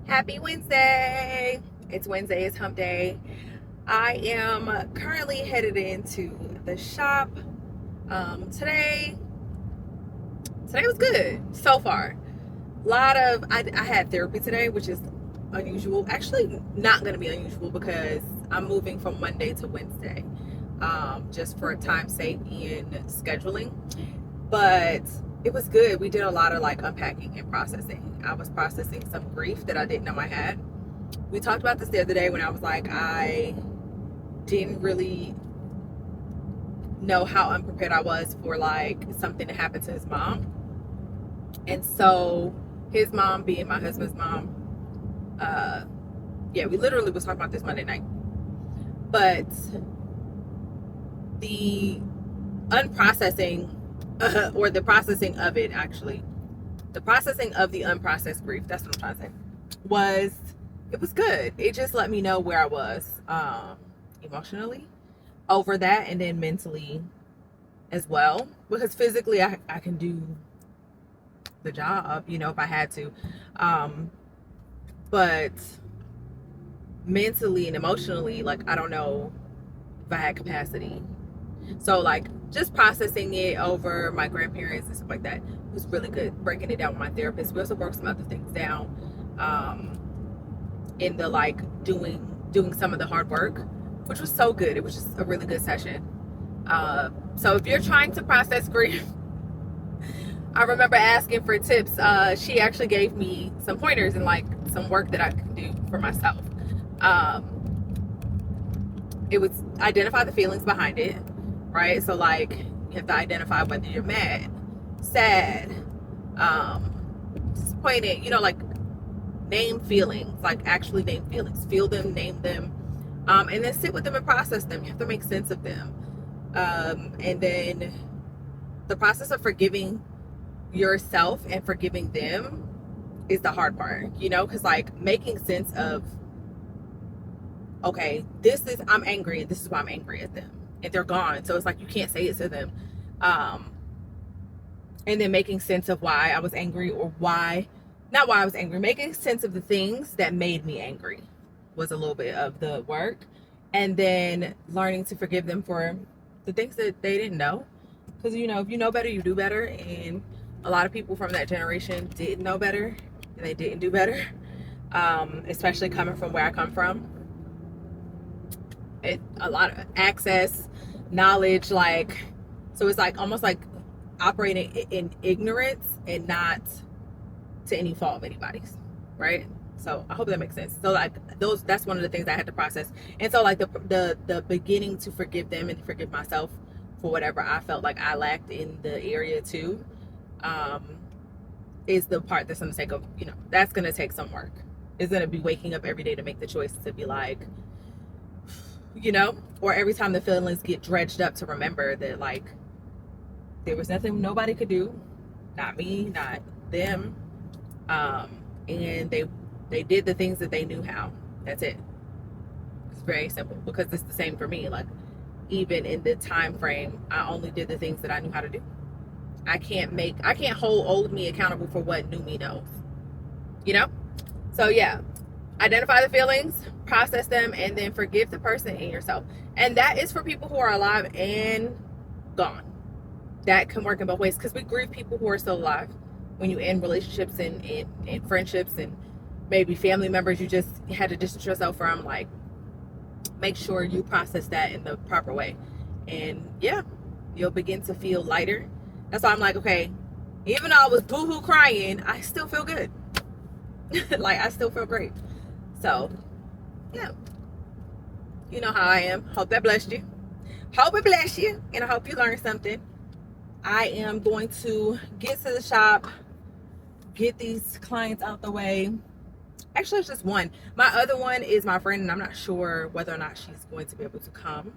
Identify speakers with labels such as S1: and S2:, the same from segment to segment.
S1: Happy Wednesday. It's Wednesday, it's hump day. I am currently headed into the shop. Today was good so far. I had therapy today, which is unusual. Actually, not going to be unusual because I'm moving from Monday to Wednesday, just for time's sake in scheduling. But it was good. We did a lot of like unpacking and processing. I was processing some grief that I didn't know I had. We talked about this the other day when I was like, I didn't really know how unprepared I was for like something to happen to his mom. And so his mom being my husband's mom, yeah, we literally was talking about this Monday night. But the unprocessing, or the processing of it actually, the processing of the unprocessed grief, that's what I'm trying to say, was, it was good. It just let me know where I was emotionally over that, and then mentally as well, because physically I can do the job, if I had to, but mentally and emotionally, like, I don't know if I had capacity. So like just processing it over my grandparents and stuff like that was really good. Breaking it down with my therapist. We also broke some other things down, in the like doing some of the hard work, which was so good. It was just a really good session. So if you're trying to process grief, I remember asking for tips. She actually gave me some pointers and like some work that I can do for myself. Um, it was identify the feelings behind it, right? So like you have to identify whether you're mad, sad, disappointed, like name feelings, like actually name feelings, feel them, name them, and then sit with them and process them. You have to make sense of them. And then the process of forgiving yourself and forgiving them is the hard part, because like making sense of, okay, I'm angry and this is why I'm angry at them, and they're gone, so it's like you can't say it to them, and then making sense of why I was angry, or not why I was angry, making sense of the things that made me angry was a little bit of the work, and then learning to forgive them for the things that they didn't know, because if you know better, you do better, and a lot of people from that generation didn't know better and they didn't do better, especially coming from where I come from. A lot of access, knowledge, like, so it's like almost like operating in ignorance and not to any fault of anybody's, right? So I hope that makes sense. So like that's one of the things I had to process. And so like the beginning to forgive them and forgive myself for whatever I felt like I lacked in the area too, is the part that's going to take that's going to take some work. It's going to be waking up every day to make the choice to be like, or every time the feelings get dredged up, to remember that like there was nothing nobody could do, not me, not them, and they did the things that they knew how. That's it. It's very simple, because it's the same for me. Like, even in the time frame, I only did the things that I knew how to do. I can't hold old me accountable for what new me knows, so yeah, identify the feelings, process them, and then forgive the person and yourself. And that is for people who are alive and gone. That can work in both ways, because we grieve people who are still alive. When you end relationships and friendships and maybe family members you just had to distance yourself from, like, make sure you process that in the proper way, and yeah, you'll begin to feel lighter. That's why I'm like, okay, even though I was boohoo crying, I still feel good. Like, I still feel great. So yeah, you know how I am. Hope that blessed you. Hope it bless you, and I hope you learned something. I am going to get to the shop, get these clients out the way. Actually, it's just one. My other one is my friend, and I'm not sure whether or not she's going to be able to come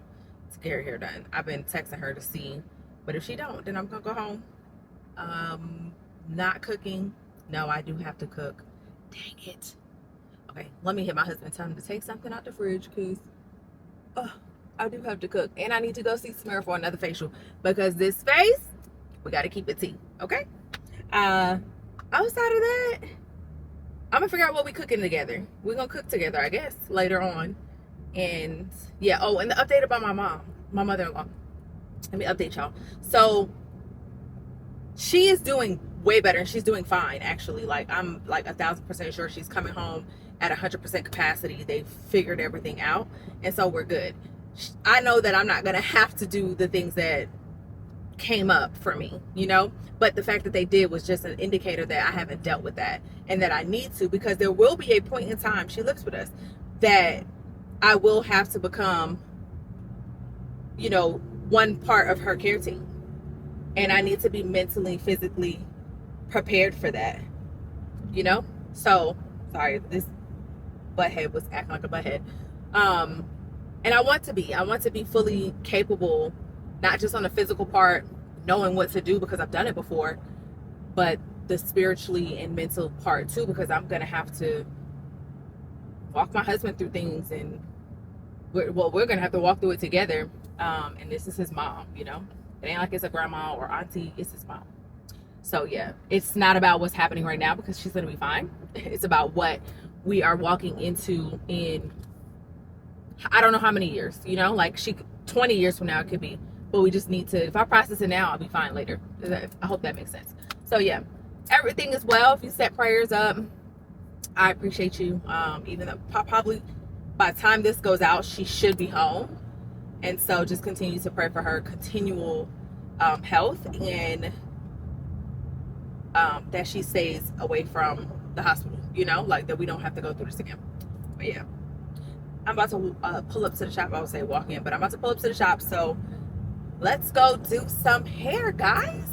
S1: to get her hair done. I've been texting her to see, but if she don't, then I'm gonna go home. Not cooking. No, I do have to cook. Dang it. Okay, let me hit my husband, tell him to take something out the fridge, because I do have to cook, and I need to go see Smear for another facial, because this face, we got to keep it tea, okay? Outside of that, I'm gonna figure out what we cooking together. We're gonna cook together, I guess, later on. And yeah, oh, and the update about my mother-in-law. Let me update y'all. So she is doing way better, and she's doing fine actually. Like, I'm like 1,000% sure she's coming home at 100% capacity. They figured everything out, and so we're good. I know that I'm not gonna have to do the things that came up for me, you know, but the fact that they did was just an indicator that I haven't dealt with that, and that I need to, because there will be a point in time, she lives with us, that I will have to become, you know, one part of her care team, and I need to be mentally, physically prepared for that, you know. So sorry, this butthead was acting like a butthead. And I want to be fully capable, not just on the physical part, knowing what to do because I've done it before, but the spiritually and mental part too, because I'm gonna have to walk my husband through things, and we're gonna have to walk through it together. And this is his mom, you know. It ain't like it's a grandma or auntie, it's his mom. So yeah, it's not about what's happening right now, because she's gonna be fine. It's about what we are walking into in, I don't know how many years, you know, like 20 years from now it could be, but we just need to, if I process it now, I'll be fine later. I hope that makes sense. So yeah, everything is well. If you set prayers up, I appreciate you. Even though probably by the time this goes out, she should be home. And so just continue to pray for her continual health, and that she stays away from the hospital, you know, like that we don't have to go through this again. But yeah, I'm about to pull up to the shop. I would say walk in, but I'm about to pull up to the shop. So let's go do some hair, guys.